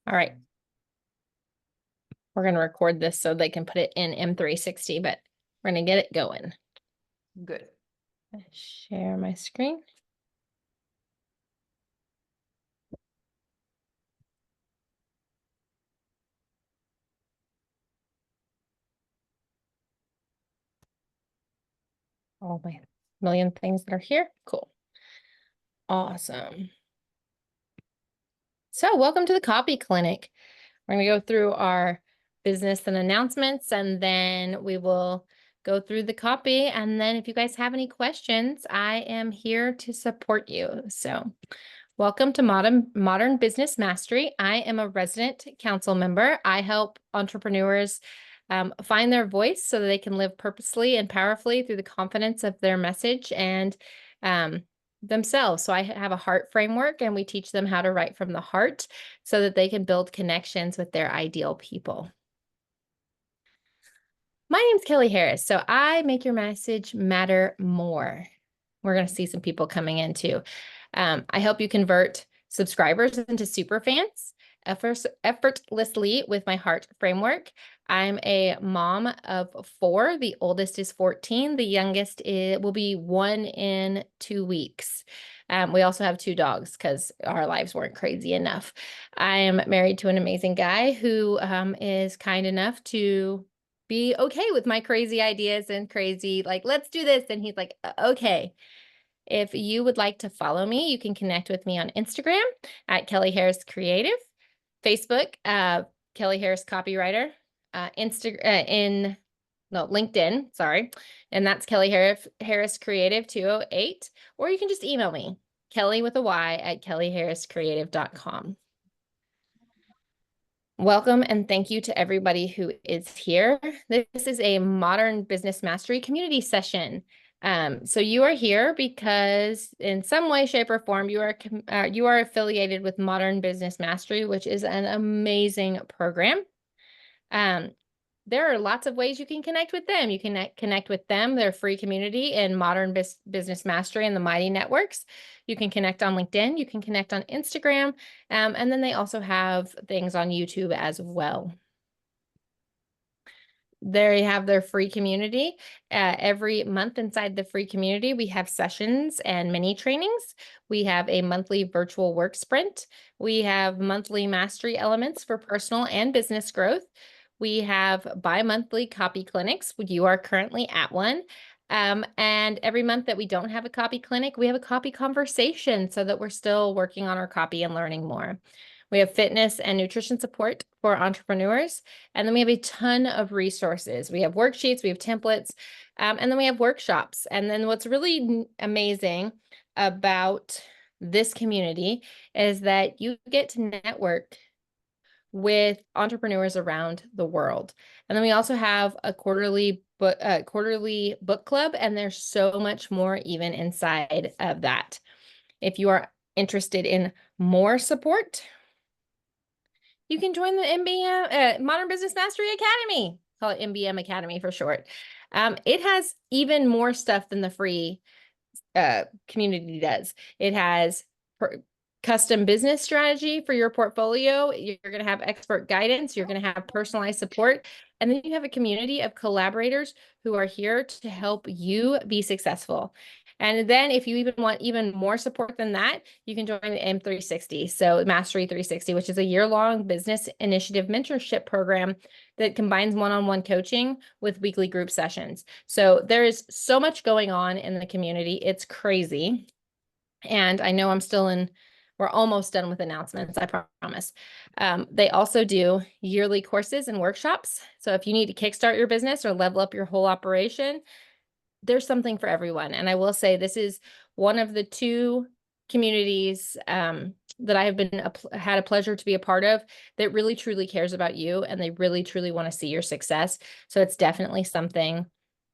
All right. We're going to record this so they can put it in M360, but we're going to get it going. Good. Share my screen. All my million things that are here. Cool. Awesome. So welcome to the Copy Clinic. We're going to go through our business and announcements, and then we will go through the copy. And then if you guys have any questions, I am here to support you. So welcome to Modern Business Mastery. I am a resident council member. I help entrepreneurs find their voice so that they can live purposely and powerfully through the confidence of their message and themselves. So I have a heart framework, and we teach them how to write from the heart so that they can build connections with their ideal people. My name's Kelly Harris, so I make your message matter more. We're going to see some people coming in too. I help you convert subscribers into super fans effortlessly with my heart framework. I'm a mom of 4. The oldest is 14. The youngest will be 1 in 2 weeks. We also have 2 dogs because our lives weren't crazy enough. I am married to an amazing guy who is kind enough to be okay with my crazy ideas and crazy, like, let's do this. And he's like, okay. If you would like to follow me, you can connect with me on Instagram at Kelly Harris Creative, Facebook, Kelly Harris Copywriter, LinkedIn, sorry. And that's Kelly Harris Creative 208, or you can just email me, Kelly with a Y at kellyharriscreative.com. Welcome and thank you to everybody who is here. This is a Modern Business Mastery community session. So you are here because in some way, shape, or form, you are affiliated with Modern Business Mastery, which is an amazing program. There are lots of ways you can connect with them. You can connect with them, their free community in Modern Business Mastery and the Mighty Networks. You can connect on LinkedIn. You can connect on Instagram. And then they also have things on YouTube as well. There you have their free community. Every month inside the free community, we have sessions and mini trainings. We have a monthly virtual work sprint. We have monthly mastery elements for personal and business growth. We have bi-monthly copy clinics. You are currently at one. And every month that we don't have a copy clinic, we have a copy conversation so that we're still working on our copy and learning more. We have fitness and nutrition support for entrepreneurs. And then we have a ton of resources. We have worksheets, we have templates, and then we have workshops. And then what's really amazing about this community is that you get to network with entrepreneurs around the world. And then we also have a quarterly book club, and there's so much more even inside of that. If you are interested in more support, you can join the MBM, Modern Business Mastery Academy. Call it MBM Academy for short. It has even more stuff than the free community does. It has custom business strategy for your portfolio. You're going to have expert guidance. You're going to have personalized support. And then you have a community of collaborators who are here to help you be successful. And then if you even want even more support than that, you can join the M360. So Mastery 360, which is a year-long business initiative mentorship program that combines one-on-one coaching with weekly group sessions. So there is so much going on in the community. It's crazy. And I know we're almost done with announcements, I promise. They also do yearly courses and workshops. So if you need to kickstart your business or level up your whole operation, there's something for everyone. And I will say this is one of the 2 communities that I have had a pleasure to be a part of that really truly cares about you, and they really truly want to see your success. So it's definitely something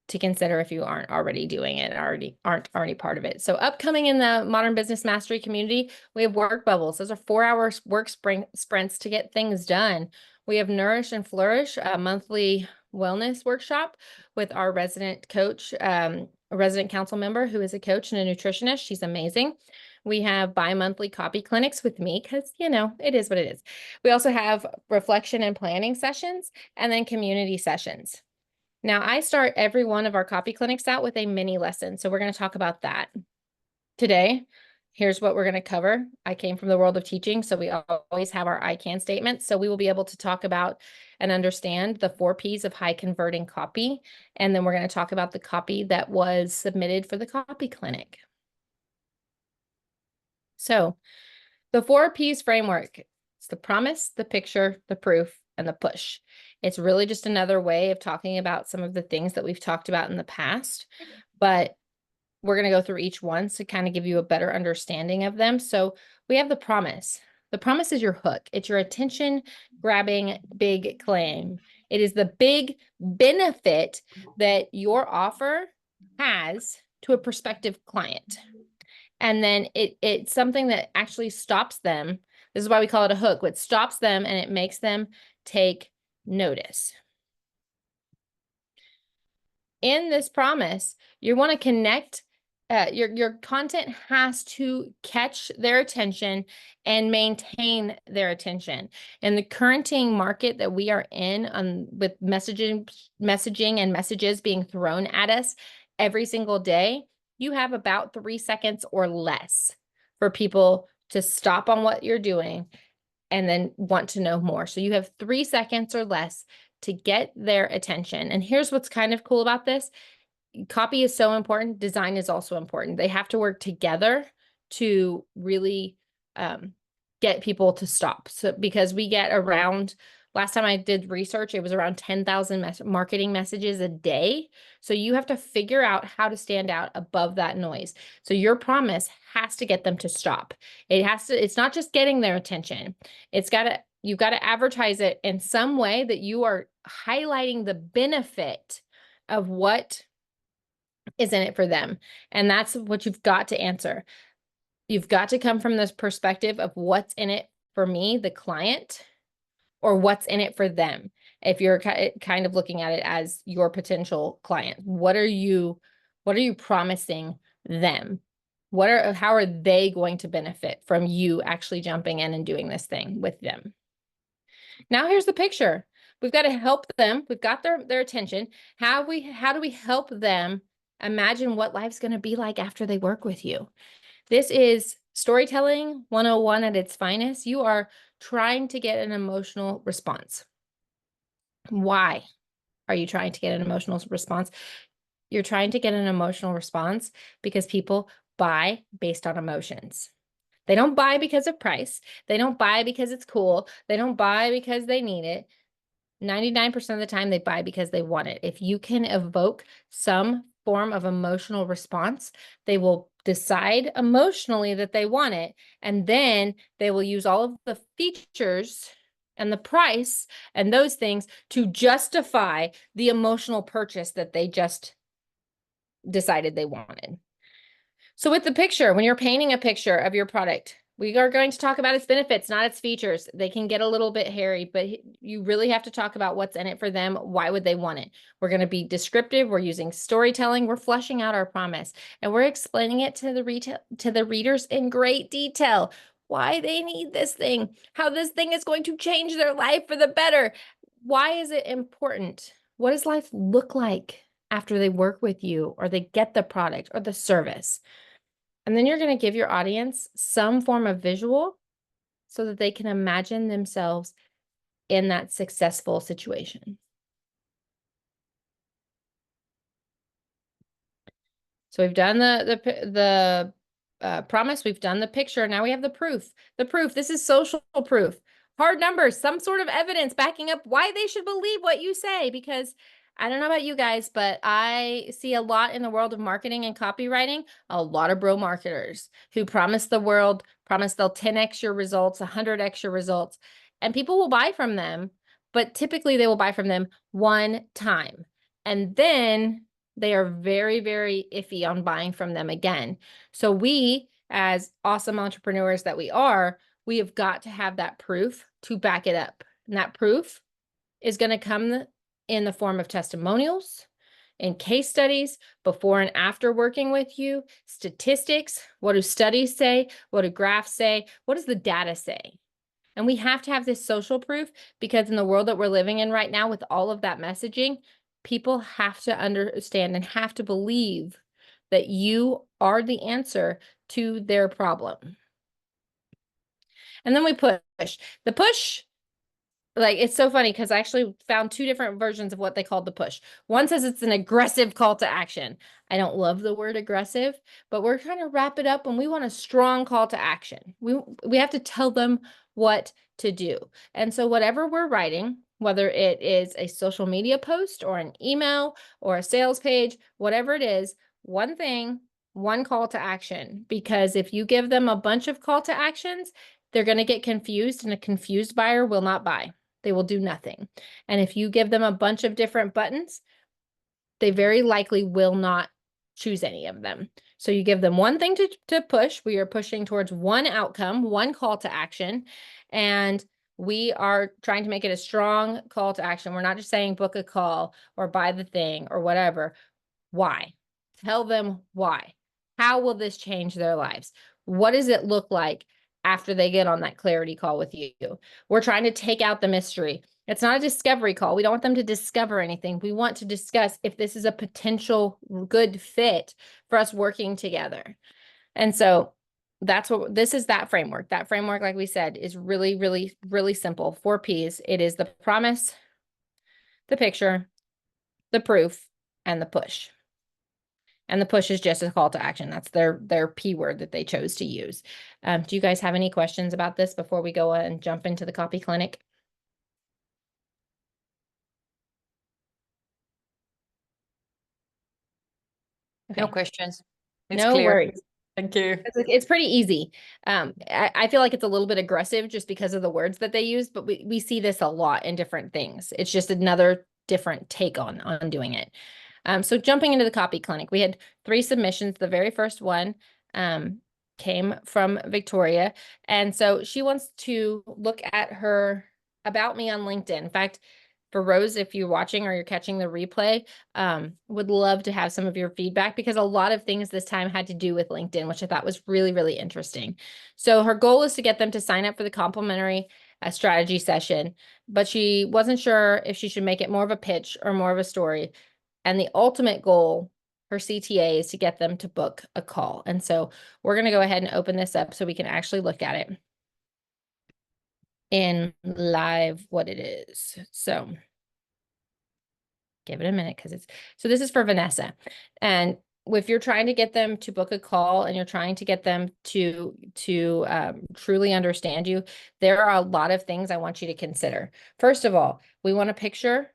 to consider if you aren't already doing it, aren't already part of it. So upcoming in the Modern Business Mastery community, we have work bubbles. Those are 4-hour work sprints to get things done. We have Nourish and Flourish, a monthly wellness workshop with our resident coach, a resident council member who is a coach and a nutritionist. She's amazing. We have bi-monthly copy clinics with me because, it is what it is. We also have reflection and planning sessions and then community sessions. Now, I start every one of our copy clinics out with a mini lesson. So we're going to talk about that today. Here's what we're going to cover. I came from the world of teaching, so we always have our I can statements. So we will be able to talk about and understand the 4P's of high converting copy. And then we're going to talk about the copy that was submitted for the copy clinic. So the 4P's framework, it's the promise, the picture, the proof, and the push. It's really just another way of talking about some of the things that we've talked about in the past, but we're going to go through each one to kind of give you a better understanding of them. So we have the promise. The promise is your hook. It's your attention grabbing big claim. It is the big benefit that your offer has to a prospective client. And then it's something that actually stops them. This is why we call it a hook. It stops them and it makes them take notice. In this promise, you want to connect. Your content has to catch their attention and maintain their attention. In the currenting market that we are in, with messaging and messages being thrown at us every single day, you have about 3 seconds or less for people to stop on what you're doing and then want to know more. So you have 3 seconds or less to get their attention. And here's what's kind of cool about this. Copy is so important. Design is also important. They have to work together to really get people to stop. So because we get around, last time I did research, it was around 10,000 marketing messages a day. So you have to figure out how to stand out above that noise. So your promise has to get them to stop. It's not just getting their attention. You've got to advertise it in some way that you are highlighting the benefit of what is in it for them. And that's what you've got to answer. You've got to come from this perspective of what's in it for me, the client, or what's in it for them. If you're kind of looking at it as your potential client, what are you promising them? How are they going to benefit from you actually jumping in and doing this thing with them? Now here's the picture. We've got to help them. We've got their attention. How do we help them imagine what life's going to be like after they work with you? This is storytelling 101 at its finest. You are trying to get an emotional response. Why are you trying to get an emotional response? You're trying to get an emotional response because people buy based on emotions. They don't buy because of price. They don't buy because it's cool. They don't buy because they need it. 99% of the time, they buy because they want it. If you can evoke some form of emotional response, they will decide emotionally that they want it. And then they will use all of the features and the price and those things to justify the emotional purchase that they just decided they wanted. So with the picture, when you're painting a picture of your product, we are going to talk about its benefits, not its features. They can get a little bit hairy, but you really have to talk about what's in it for them. Why would they want it? We're going to be descriptive. We're using storytelling. We're fleshing out our promise, and we're explaining it to the readers in great detail. Why they need this thing, how this thing is going to change their life for the better. Why is it important? What does life look like after they work with you or they get the product or the service? And then you're going to give your audience some form of visual so that they can imagine themselves in that successful situation. So we've done the promise, we've done the picture. Now we have the proof. The proof, this is social proof. Hard numbers, some sort of evidence backing up why they should believe what you say, because I don't know about you guys, but I see a lot in the world of marketing and copywriting, a lot of bro marketers who promise the world, promise they'll 10x your results, 100x your results, and people will buy from them, but typically they will buy from them one time. And then they are very, very iffy on buying from them again. So we, as awesome entrepreneurs that we are, we have got to have that proof to back it up. And that proof is going to come in the form of testimonials. in case studies, before and after working with you, statistics. What do studies say? What do graphs say? What does the data say? And we have to have this social proof because in the world that we're living in right now with all of that messaging, people have to understand and have to believe that you are the answer to their problem. And then we push. The push, like, it's so funny because I actually found two different versions of what they called the push. One says it's an aggressive call to action. I don't love the word aggressive, but we're trying to wrap it up and we want a strong call to action. We have to tell them what to do. And so whatever we're writing, whether it is a social media post or an email or a sales page, whatever it is, one thing, one call to action. Because if you give them a bunch of call to actions, they're going to get confused, and a confused buyer will not buy. They will do nothing. And if you give them a bunch of different buttons, they very likely will not choose any of them. So you give them one thing to push. We are pushing towards one outcome, one call to action, and we are trying to make it a strong call to action. We're not just saying book a call or buy the thing or whatever. Why? Tell them why. How will this change their lives? What does it look like after they get on that clarity call with you? We're trying to take out the mystery. It's not a discovery call. We don't want them to discover anything. We want to discuss if this is a potential good fit for us working together. And so that's what this is, that framework. That framework, like we said, is really, really, really simple. 4P's. It is the promise, the picture, the proof, and the push. And the push is just a call to action. That's their P word that they chose to use. Do you guys have any questions about this before we go and jump into the copy clinic? Okay. No questions. It's No clear. worries. Thank you. It's pretty easy. I feel like it's a little bit aggressive just because of the words that they use, but we see this a lot in different things. It's just another different take on doing it. So jumping into the copy clinic, we had 3 submissions. The very first one came from Victoria. And so she wants to look at her About Me on LinkedIn. In fact, for Rose, if you're watching or you're catching the replay, would love to have some of your feedback because a lot of things this time had to do with LinkedIn, which I thought was really, really interesting. So her goal is to get them to sign up for the complimentary strategy session, but she wasn't sure if she should make it more of a pitch or more of a story. And the ultimate goal, her CTA, is to get them to book a call. And so we're going to go ahead and open this up so we can actually look at it in live what it is. So give it a minute because so this is for Vanessa. And if you're trying to get them to book a call and you're trying to get them to truly understand you, there are a lot of things I want you to consider. First of all, we want a picture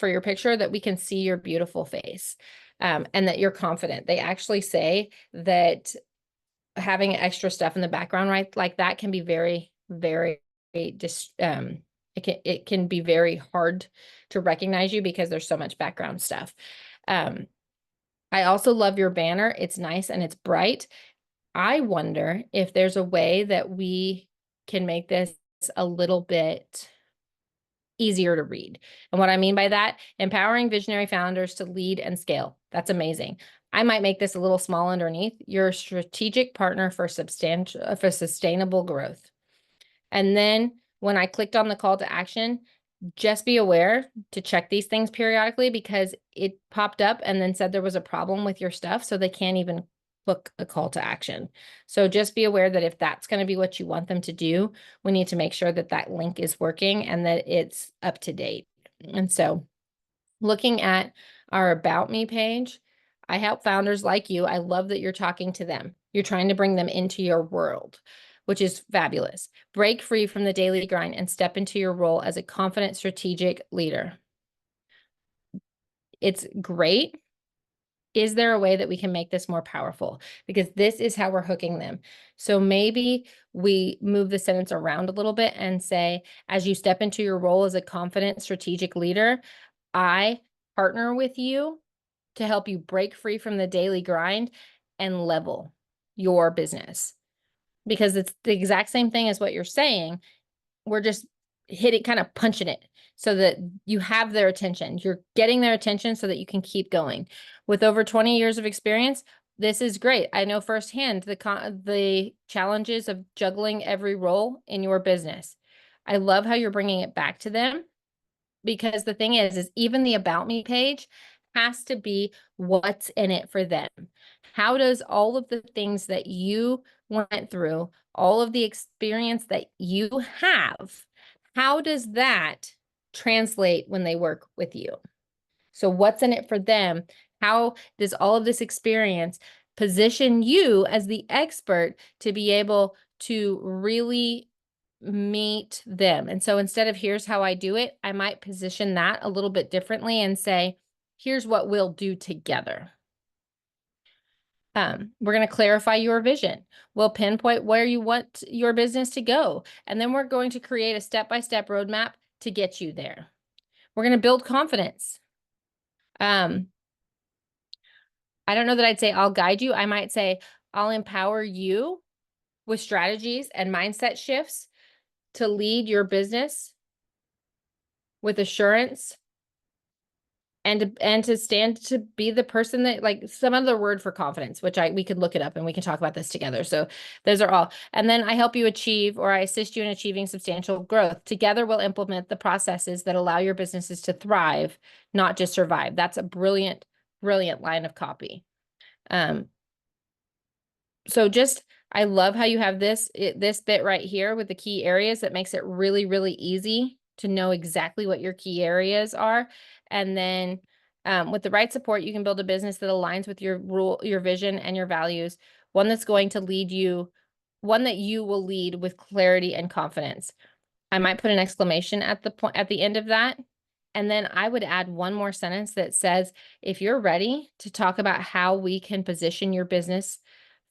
for your picture that we can see your beautiful face and that you're confident. They actually say that having extra stuff in the background, right, like that can be very, very it can be very hard to recognize you because there's so much background stuff. I also love your banner. It's nice and it's bright. I wonder if there's a way that we can make this a little bit easier to read. And what I mean by that, empowering visionary founders to lead and scale. That's amazing. I might make this a little small underneath. You're a strategic partner for sustainable growth. And then when I clicked on the call to action, just be aware to check these things periodically because it popped up and then said there was a problem with your stuff. So they can't even book a call to action. So just be aware that if that's going to be what you want them to do, we need to make sure that that link is working and that it's up to date. And so looking at our About Me page, I help founders like you. I love that you're talking to them. You're trying to bring them into your world, which is fabulous. Break free from the daily grind and step into your role as a confident, strategic leader. It's great. Is there a way that we can make this more powerful? Because this is how we're hooking them. So maybe we move the sentence around a little bit and say, as you step into your role as a confident, strategic leader, I partner with you to help you break free from the daily grind and level your business. Because it's the exact same thing as what you're saying. We're just hitting, kind of punching it so that you have their attention. You're getting their attention so that you can keep going. With over 20 years of experience, this is great. I know firsthand the challenges of juggling every role in your business. I love how you're bringing it back to them, because the thing is even the About Me page has to be what's in it for them. How does all of the things that you went through, all of the experience that you have, how does that translate when they work with you? So what's in it for them? How does all of this experience position you as the expert to be able to really meet them? And so instead of here's how I do it, I might position that a little bit differently and say, here's what we'll do together. We're going to clarify your vision. We'll pinpoint where you want your business to go. And then we're going to create a step-by-step roadmap to get you there. We're going to build confidence. I don't know that I'd say I'll guide you. I might say I'll empower you with strategies and mindset shifts to lead your business with assurance and to stand to be the person that, like, some other word for confidence, which we could look it up and we can talk about this together. So those are all. And then I help you achieve, or I assist you in achieving substantial growth. Together, we'll implement the processes that allow your businesses to thrive, not just survive. That's a brilliant, brilliant line of copy. So just, I love how you have this bit right here with the key areas that makes it really, really easy to know exactly what your key areas are. And then with the right support, you can build a business that aligns with your vision and your values, one that's going to lead you, one that you will lead with clarity and confidence. I might put an exclamation at the end of that. And then I would add one more sentence that says, if you're ready to talk about how we can position your business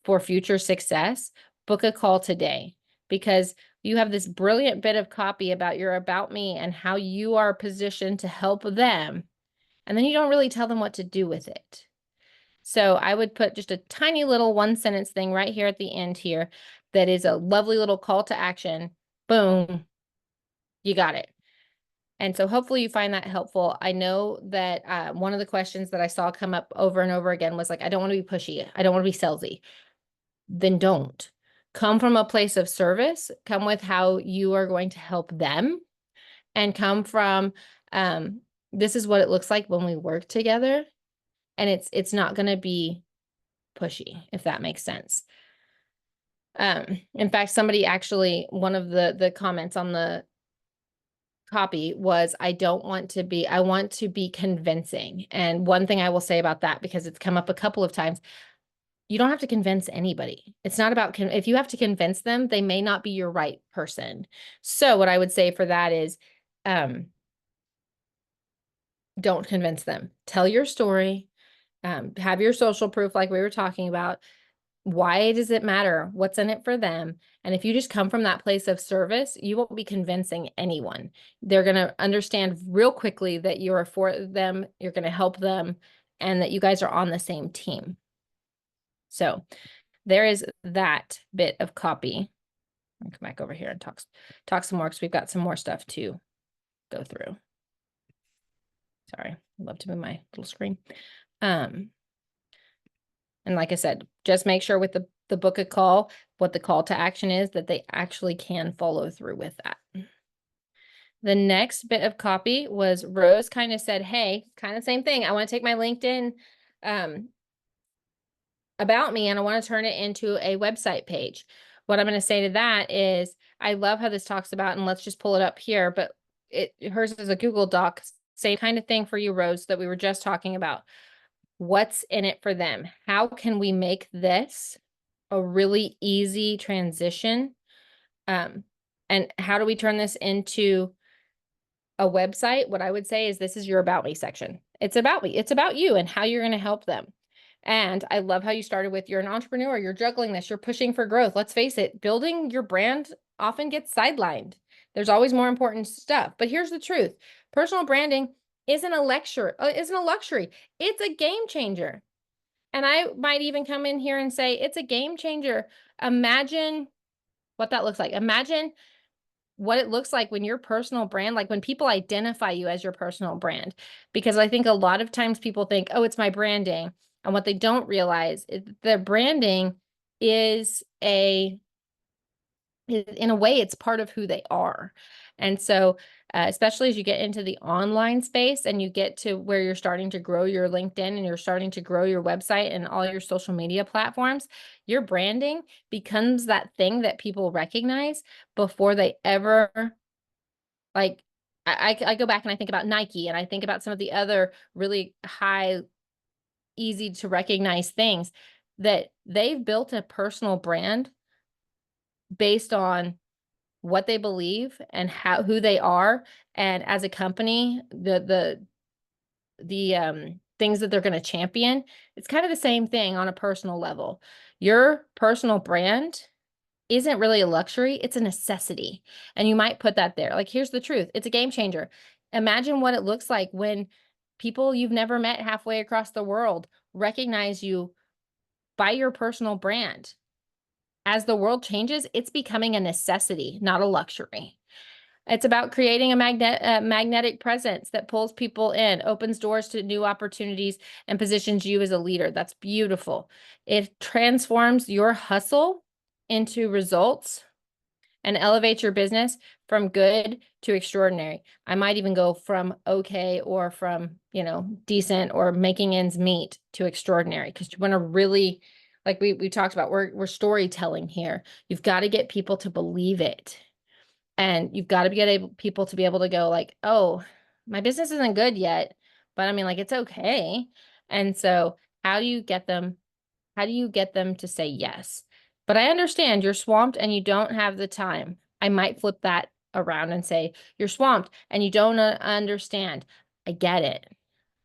for future success, book a call today, because you have this brilliant bit of copy about your About Me and how you are positioned to help them. And then you don't really tell them what to do with it. So I would put just a tiny little one sentence thing right here at the end here that is a lovely little call to action. Boom, you got it. And so hopefully you find that helpful. I know that one of the questions that I saw come up over and over again was like, I don't want to be pushy. I don't want to be salesy. Then don't. Come from a place of service. Come with how you are going to help them, and come from, this is what it looks like when we work together. And it's not going to be pushy, if that makes sense. In fact, somebody actually, one of the comments on the copy was, I want to be convincing. And one thing I will say about that, because it's come up a couple of times, you don't have to convince anybody. It's not about, if you have to convince them, they may not be your right person. So what I would say for that is, don't convince them. Tell your story, have your social proof like we were talking about. Why does it matter? What's in it for them? And if you just come from that place of service, you won't be convincing anyone. They're going to understand real quickly that you're for them, you're going to help them, and that you guys are on the same team. So there is that bit of copy. I'll come back over here and talk some more, because we've got some more stuff to go through. Sorry, I love to move my little screen. And like I said, just make sure with the book a call, what the call to action is, that they actually can follow through with that. The next bit of copy was Rose kind of said, hey, kind of same thing. I want to take my LinkedIn About Me and I want to turn it into a website page. What I'm going to say to that is, I love how this talks about, and let's just pull it up here, but hers is a Google Doc, same kind of thing for you, Rose, that we were just talking about. What's in it for them? How can we make this a really easy transition? And how do we turn this into a website? What I would say is, this is your About Me section. It's about me. It's about you and how you're going to help them. And I love how you started with, you're an entrepreneur, you're juggling this, you're pushing for growth. Let's face it, building your brand often gets sidelined. There's always more important stuff. But here's the truth. Personal branding isn't a luxury. It's a game changer. And I might even come in here and say, it's a game changer. Imagine what that looks like. Imagine what it looks like when your personal brand, like when people identify you as your personal brand. Because I think a lot of times people think, oh, it's my branding. And what they don't realize is their branding is in a way, it's part of who they are. And so, especially as you get into the online space and you get to where you're starting to grow your LinkedIn and you're starting to grow your website and all your social media platforms, your branding becomes that thing that people recognize before they ever like. I go back and I think about Nike and I think about some of the other really high, easy to recognize things that they've built a personal brand based on what they believe and who they are, and as a company, the things that they're going to champion. It's kind of the same thing on a personal level. Your personal brand isn't really a luxury, it's a necessity. And you might put that there. Like, here's the truth. It's a game changer. Imagine what it looks like when people you've never met halfway across the world recognize you by your personal brand. As the world changes, it's becoming a necessity, not a luxury. It's about creating a magnetic presence that pulls people in, opens doors to new opportunities, and positions you as a leader. That's beautiful. It transforms your hustle into results and elevates your business from good to extraordinary. I might even go from okay or from, decent or making ends meet to extraordinary, because you want to really, like we talked about, we're storytelling here. You've got to get people to believe it. And you've got to get people to be able to go like, oh, my business isn't good yet, but I mean, like, it's okay. And so how do you get them? How do you get them to say yes? But I understand you're swamped and you don't have the time. I might flip that around and say, you're swamped and you don't understand. I get it.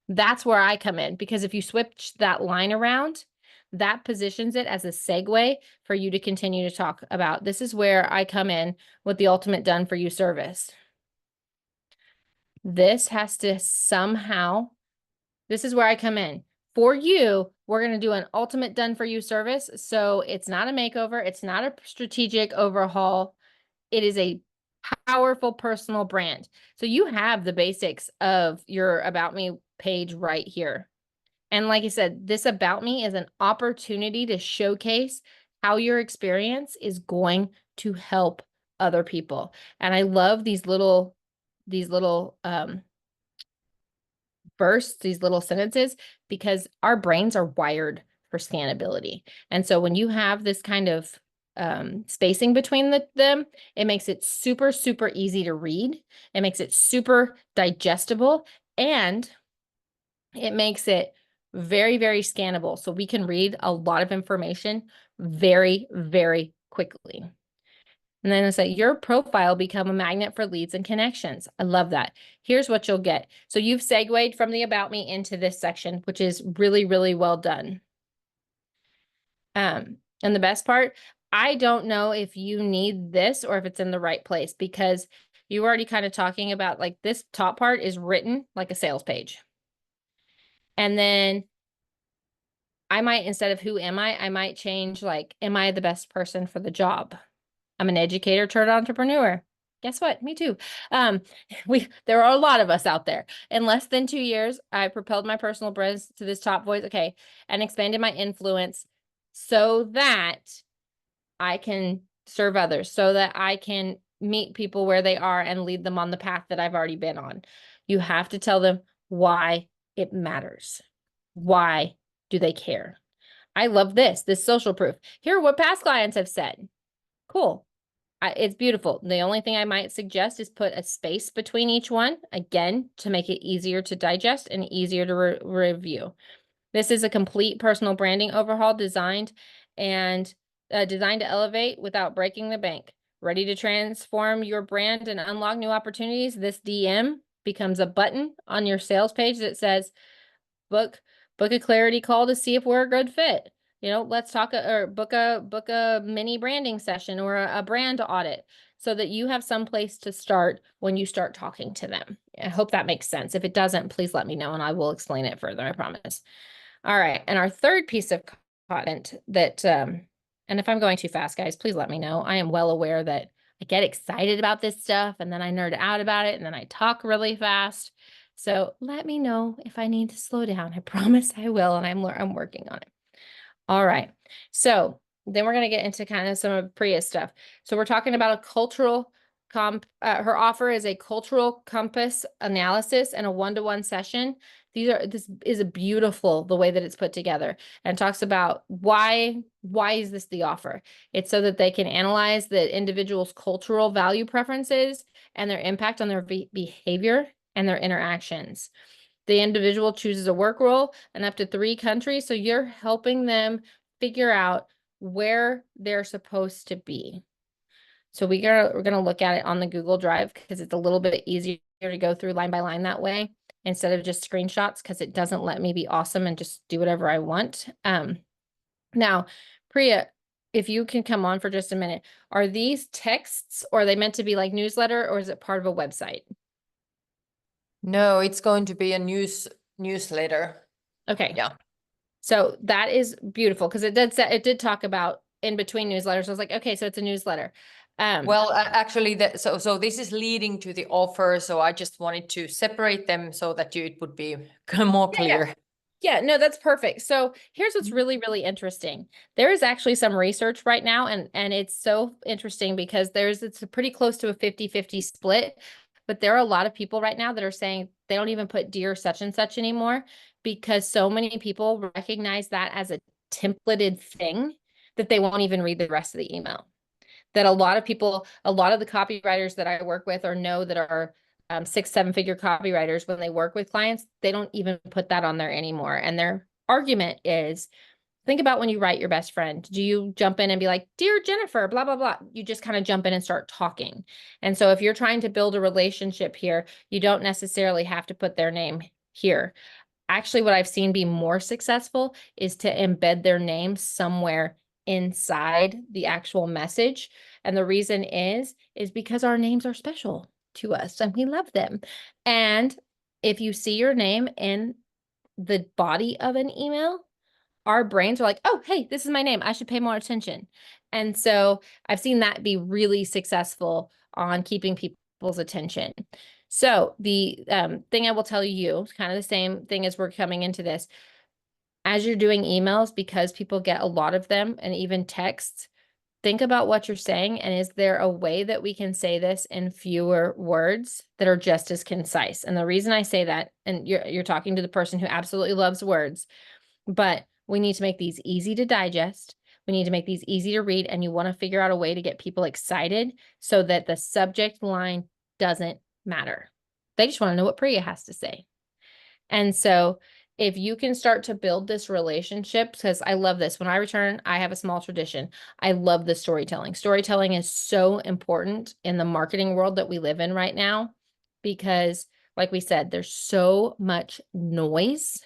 That's where I come in, because if you switch that line around, that positions it as a segue for you to continue to talk about. This is where I come in with the ultimate done for you service. This has to somehow, this is where I come in. For you, we're going to do an ultimate done for you service. So it's not a makeover. It's not a strategic overhaul. It is a powerful personal brand. So you have the basics of your About Me page right here. And like I said, this About Me is an opportunity to showcase how your experience is going to help other people. And I love these little bursts, these little sentences, because our brains are wired for scannability. And so when you have this kind of spacing between them, it makes it super, super easy to read. It makes it super digestible, and it makes it very, very scannable. So we can read a lot of information very, very quickly. And then it's like, your profile become a magnet for leads and connections. I love that. Here's what you'll get. So you've segued from the About Me into this section, which is really, really well done. And the best part, I don't know if you need this or if it's in the right place, because you were already kind of talking about, like, this top part is written like a sales page. And then I might, instead of who am I might change, like, am I the best person for the job? I'm an educator turned entrepreneur. Guess what? Me too. There are a lot of us out there. In less than 2 years, I propelled my personal brand to this top voice, okay, and expanded my influence so that I can serve others, so that I can meet people where they are and lead them on the path that I've already been on. You have to tell them why it matters. Why do they care? I love this social proof. Here are what past clients have said. Cool. It's beautiful. The only thing I might suggest is put a space between each one, again, to make it easier to digest and easier to review. This is a complete personal branding overhaul designed to elevate without breaking the bank. Ready to transform your brand and unlock new opportunities? This DM becomes a button on your sales page that says, book a clarity call to see if we're a good fit. Let's talk or book a mini branding session or a brand audit, so that you have some place to start when you start talking to them. I hope that makes sense. If it doesn't, please let me know and I will explain it further, I promise. All right. And our third piece of content that, and if I'm going too fast, guys, please let me know. I am well aware that I get excited about this stuff and then I nerd out about it and then I talk really fast. So let me know if I need to slow down. I promise I will, and I'm working on it. All right. So then we're going to get into kind of some of Priya's stuff. So we're talking about a cultural her offer is a cultural compass analysis and a one-to-one session. This is a beautiful, the way that it's put together, and talks about why is this the offer? It's so that they can analyze the individual's cultural value preferences and their impact on their behavior and their interactions. The individual chooses a work role in up to 3 countries, so you're helping them figure out where they're supposed to be. So we're gonna look at it on the Google Drive because it's a little bit easier to go through line by line that way instead of just screenshots, because it doesn't let me be awesome and just do whatever I want. Now, Priya, if you can come on for just a minute, are these texts or are they meant to be like newsletter, or is it part of a website? No, it's going to be a newsletter. Okay. Yeah. So that is beautiful because it did talk about in between newsletters. I was like, okay, so it's a newsletter. Well, actually, so this is leading to the offer. So I just wanted to separate them so that it would be more clear. Yeah, no, that's perfect. So here's what's really, really interesting. There is actually some research right now, and it's so interesting because it's pretty close to a 50-50 split. But there are a lot of people right now that are saying they don't even put dear such and such anymore because so many people recognize that as a templated thing that they won't even read the rest of the email. That a lot of people, a lot of the copywriters that I work with or know that are 6-7 figure copywriters, when they work with clients, they don't even put that on there anymore. And their argument is, think about when you write your best friend. Do you jump in and be like, "Dear Jennifer, blah, blah, blah"? You just kind of jump in and start talking. And so if you're trying to build a relationship here, you don't necessarily have to put their name here. Actually, what I've seen be more successful is to embed their name somewhere inside the actual message. And the reason is because our names are special to us and we love them. And if you see your name in the body of an email, our brains are like, oh, hey, this is my name. I should pay more attention. And so I've seen that be really successful on keeping people's attention. So the thing I will tell you, kind of the same thing as we're coming into this, as you're doing emails, because people get a lot of them and even texts, think about what you're saying. And is there a way that we can say this in fewer words that are just as concise? And the reason I say that, and you're talking to the person who absolutely loves words, but we need to make these easy to digest. We need to make these easy to read, and you want to figure out a way to get people excited so that the subject line doesn't matter. They just want to know what Priya has to say. And so if you can start to build this relationship, because I love this. When I return, I have a small tradition. I love the storytelling. Storytelling is so important in the marketing world that we live in right now, because like we said, there's so much noise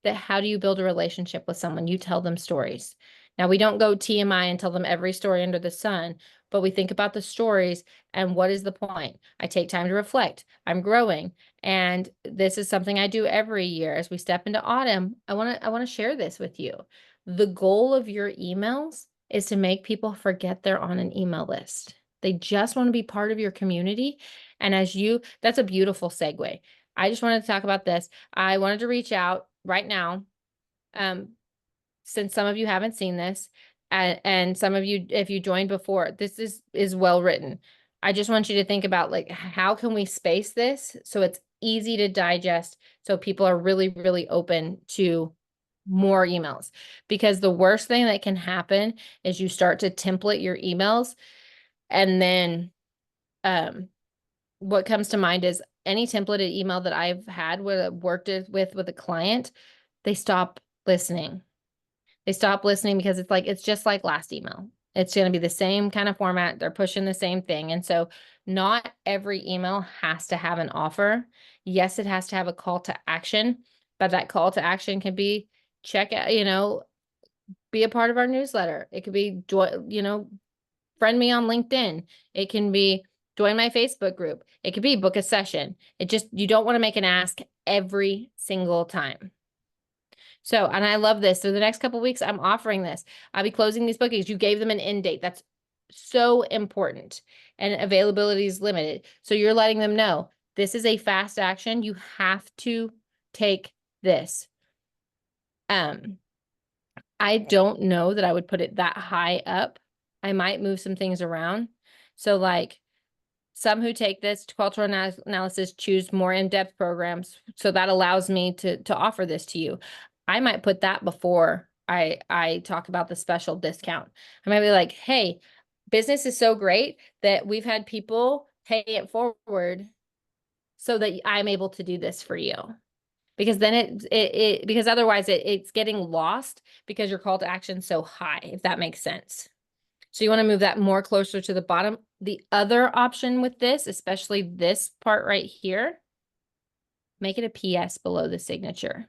that how do you build a relationship with someone? You tell them stories. Now, we don't go TMI and tell them every story under the sun, but we think about the stories and what is the point? I take time to reflect. I'm growing. And this is something I do every year. As we step into autumn, I want to share this with you. The goal of your emails is to make people forget they're on an email list. They just want to be part of your community. And that's a beautiful segue. I just wanted to talk about this. I wanted to reach out right now, since some of you haven't seen this, and some of you, if you joined before, this is well written. I just want you to think about, like, how can we space this so it's easy to digest, so people are really, really open to more emails. Because the worst thing that can happen is you start to template your emails, and then what comes to mind is any templated email that I've had worked with a client, they stop listening. They stop listening because it's just like last email. It's going to be the same kind of format. They're pushing the same thing. And so not every email has to have an offer. Yes, it has to have a call to action, but that call to action can be check out, be a part of our newsletter. It could be, friend me on LinkedIn. It can be join my Facebook group. It could be book a session. You don't want to make an ask every single time. So, and I love this. So the next couple of weeks, I'm offering this. I'll be closing these bookings. You gave them an end date. That's so important, and availability is limited. So you're letting them know this is a fast action. You have to take this. I don't know that I would put it that high up. I might move some things around. So like some who take this cultural analysis choose more in-depth programs. So that allows me to offer this to you. I might put that before I talk about the special discount. I might be like, hey, business is so great that we've had people pay it forward so that I'm able to do this for you. Because then because otherwise it's getting lost because your call to action's so high, if that makes sense. So you want to move that more closer to the bottom. The other option with this, especially this part right here, make it a PS below the signature.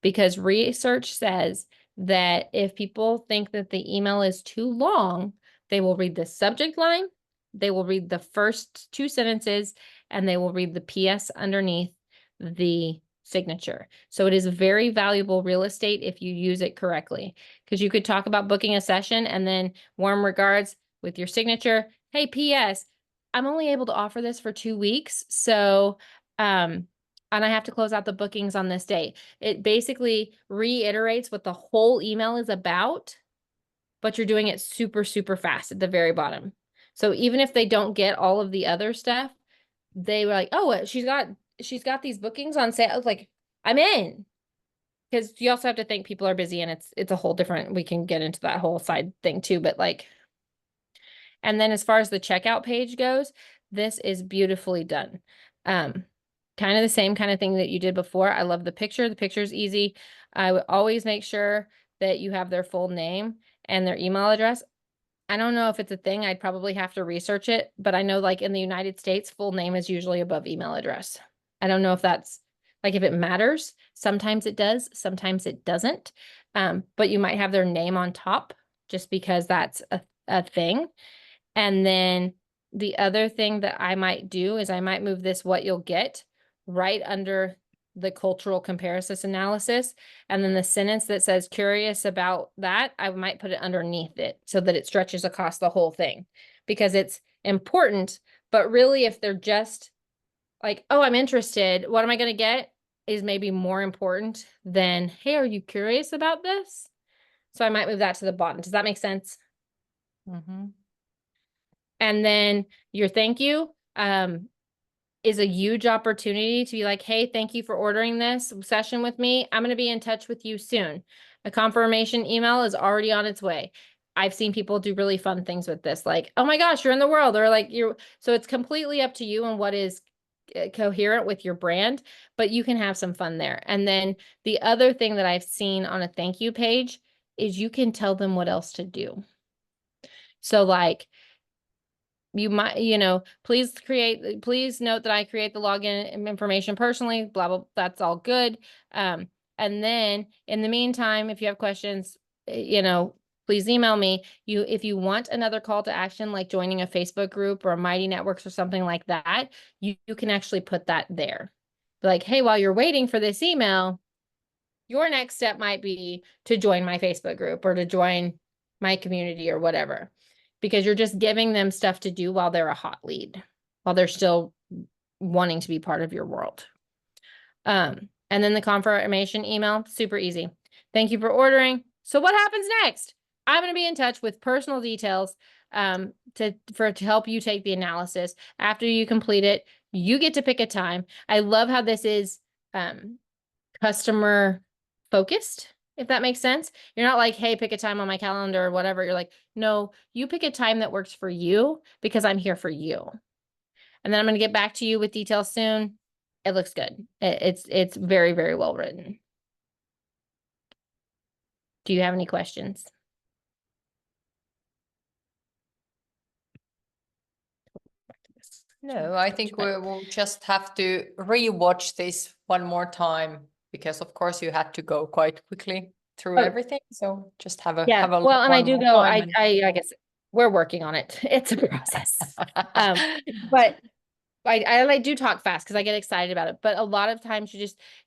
Because research says that if people think that the email is too long, they will read the subject line, they will read the first two sentences, and they will read the PS underneath the signature. So it is very valuable real estate if you use it correctly, because you could talk about booking a session and then warm regards with your signature. Hey, PS, I'm only able to offer this for 2 weeks. So, and I have to close out the bookings on this date. It basically reiterates what the whole email is about, but you're doing it super, super fast at the very bottom. So even if they don't get all of the other stuff, they were like, oh, she's got these bookings on sale. I was like, I'm in. Because you also have to think people are busy, and it's a whole different, we can get into that whole side thing too, but like, and then as far as the checkout page goes, this is beautifully done. Kind of the same kind of thing that you did before. I love the picture. The picture's easy. I would always make sure that you have their full name and their email address. I don't know if it's a thing. I'd probably have to research it, but I know like in the United States, full name is usually above email address. I don't know if that's like if it matters. Sometimes it does, sometimes it doesn't. But you might have their name on top just because that's a thing. And then the other thing that I might do is I might move this what you'll get right under the cultural comparison analysis. And then the sentence that says curious about that, I might put it underneath it so that it stretches across the whole thing, because it's important. But really, if they're just like, oh, I'm interested, what am I going to get, is maybe more important than, hey, are you curious about this? So I might move that to the bottom. Does that make sense? Mm-hmm. And then your thank you is a huge opportunity to be like, hey, thank you for ordering this session with me. I'm going to be in touch with you soon. A confirmation email is already on its way. I've seen people do really fun things with this, like, oh my gosh, you're in the world, or like so it's completely up to you and what is coherent with your brand, but you can have some fun there. And then the other thing that I've seen on a thank you page is you can tell them what else to do. So like, you might, please note that I create the login information personally, blah, blah, that's all good. And then in the meantime, if you have questions, please email me. If you want another call to action, like joining a Facebook group or a Mighty Networks or something like that, you can actually put that there. Like, hey, while you're waiting for this email, your next step might be to join my Facebook group or to join my community or whatever, because you're just giving them stuff to do while they're a hot lead, while they're still wanting to be part of your world. And then the confirmation email, super easy. Thank you for ordering. So what happens next? I'm going to be in touch with personal details to help you take the analysis. After you complete it, you get to pick a time. I love how this is customer focused, if that makes sense. You're not like, hey, pick a time on my calendar or whatever. You're like, no, you pick a time that works for you because I'm here for you. And then I'm going to get back to you with details soon. It looks good. It's very, very well written. Do you have any questions? No, I think we'll just have to rewatch this one more time, because of course you had to go quite quickly through everything. So just have a well, and I one do more go. time. I guess we're working on it. It's a process. But I do talk fast because I get excited about it. But a lot of times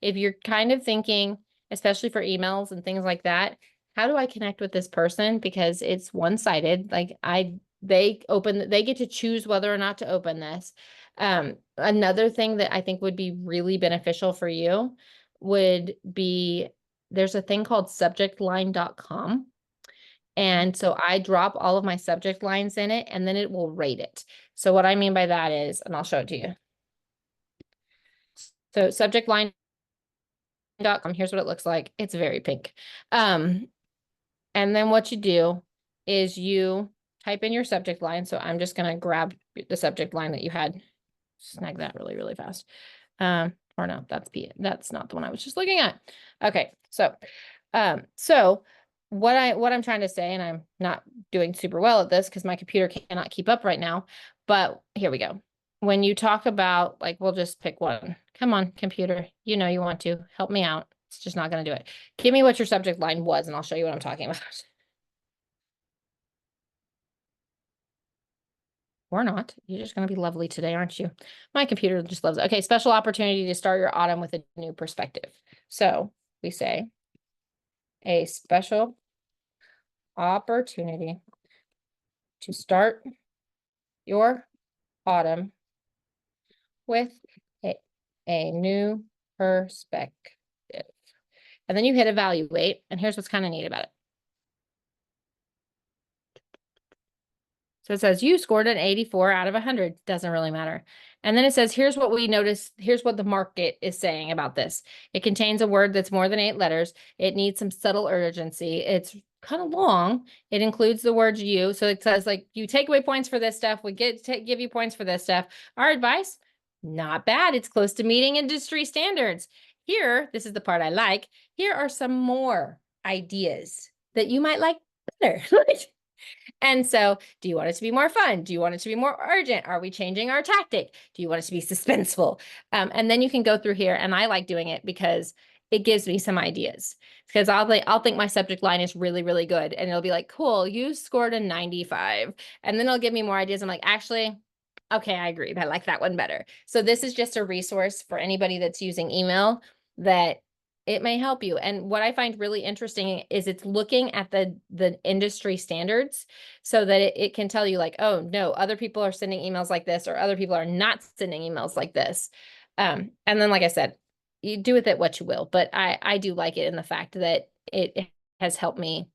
if you're kind of thinking, especially for emails and things like that, how do I connect with this person? Because it's one-sided. Like they get to choose whether or not to open this. Another thing that I think would be really beneficial for you would be, there's a thing called subjectline.com. And so I drop all of my subject lines in it, and then it will rate it. So what I mean by that is, and I'll show it to you. So subjectline.com, here's what it looks like. It's very pink. And then what you do is you type in your subject line. So I'm just going to grab the subject line that you had. Snag that really, really fast. Or no, that's not the one I was just looking at. Okay. So what I'm trying to say, and I'm not doing super well at this because my computer cannot keep up right now, but here we go. When you talk about, like, we'll just pick one. Come on, computer. You know you want to. Help me out. It's just not going to do it. Give me what your subject line was, and I'll show you what I'm talking about. Or not. You're just going to be lovely today, aren't you? My computer just loves it. Okay, special opportunity to start your autumn with a new perspective. So we say a special opportunity to start your autumn with a new perspective. And then you hit evaluate, and here's what's kind of neat about it. So it says you scored an 84 out of 100. Doesn't really matter. And then it says, here's what we noticed. Here's what the market is saying about this. It contains a word that's more than 8 letters. It needs some subtle urgency. It's kind of long. It includes the word you. So it says, like, you take away points for this stuff. We give you points for this stuff. Our advice, not bad. It's close to meeting industry standards. Here, this is the part I like. Here are some more ideas that you might like better. And so, do you want it to be more fun? Do you want it to be more urgent? Are we changing our tactic? Do you want it to be suspenseful? And then you can go through here, and I like doing it because it gives me some ideas. Because I'll think my subject line is really, really good, and it'll be like, cool, you scored a 95. And then it'll give me more ideas. I'm like, actually, okay, I agree. I like that one better. So this is just a resource for anybody that's using email that it may help you. And what I find really interesting is it's looking at the industry standards so that it can tell you, like, oh no, other people are sending emails like this, or other people are not sending emails like this. And then, like I said, you do with it what you will, but I do like it in the fact that it has helped me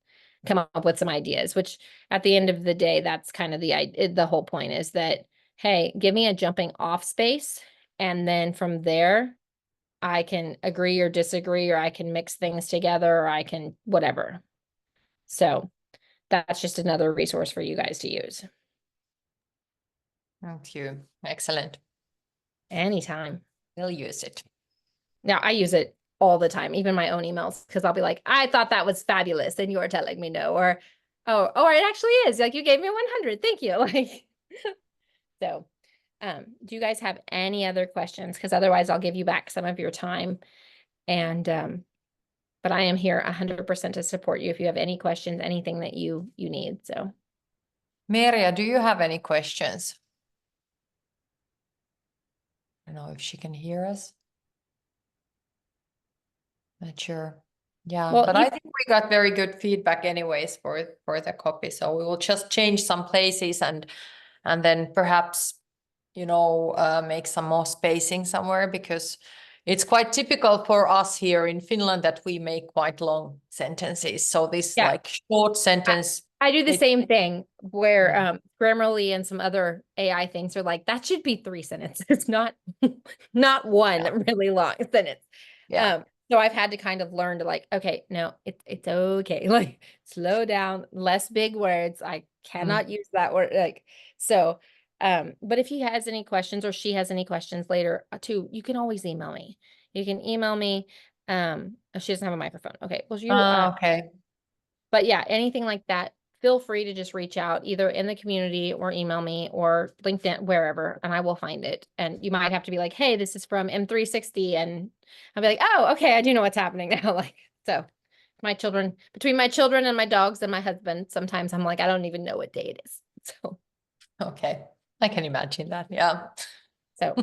come up with some ideas, which at the end of the day, that's kind of the whole point, is that, hey, give me a jumping off space. And then from there, I can agree or disagree, or I can mix things together, or I can whatever. So that's just another resource for you guys to use. Thank you. Excellent. Anytime. We'll use it. Now I use it all the time, even my own emails, because I'll be like, I thought that was fabulous, and you're telling me no, or oh, it actually is. Like, you gave me 100. Thank you. Like, so do you guys have any other questions? Because otherwise I'll give you back some of your time. And but I am here 100% to support you if you have any questions, anything that you need. So Merja, do you have any questions? I don't know if she can hear us. Not sure. Yeah, well, but I think we got very good feedback anyways for the copy. So we will just change some places and then perhaps, make some more spacing somewhere, because it's quite typical for us here in Finland that we make quite long sentences. So this yeah, like short sentence. I do the same thing where Yeah. Grammarly and some other AI things are like, that should be 3 sentences, not one really long sentence. Yeah. So I've had to kind of learn to, like, okay, no, it's okay. Like, slow down, less big words. I cannot use that word. Like, so, but if he has any questions, or she has any questions later too, you can always email me. You can email me. Oh, she doesn't have a microphone. Okay. Well, Okay. but yeah, anything like that, feel free to just reach out either in the community, or email me, or LinkedIn, wherever, and I will find it. And you might have to be like, hey, this is from M360. And I'll be like, oh, okay, I do know what's happening now. Like, so between my children and my dogs and my husband, sometimes I'm like, I don't even know what day it is. So, Okay. I can imagine that. Yeah. so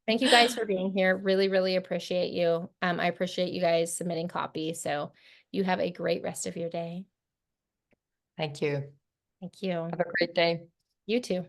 thank you guys for being here. Really, really appreciate you. I appreciate you guys submitting copies. So you have a great rest of your day. Thank you. Thank you. Have a great day. You too.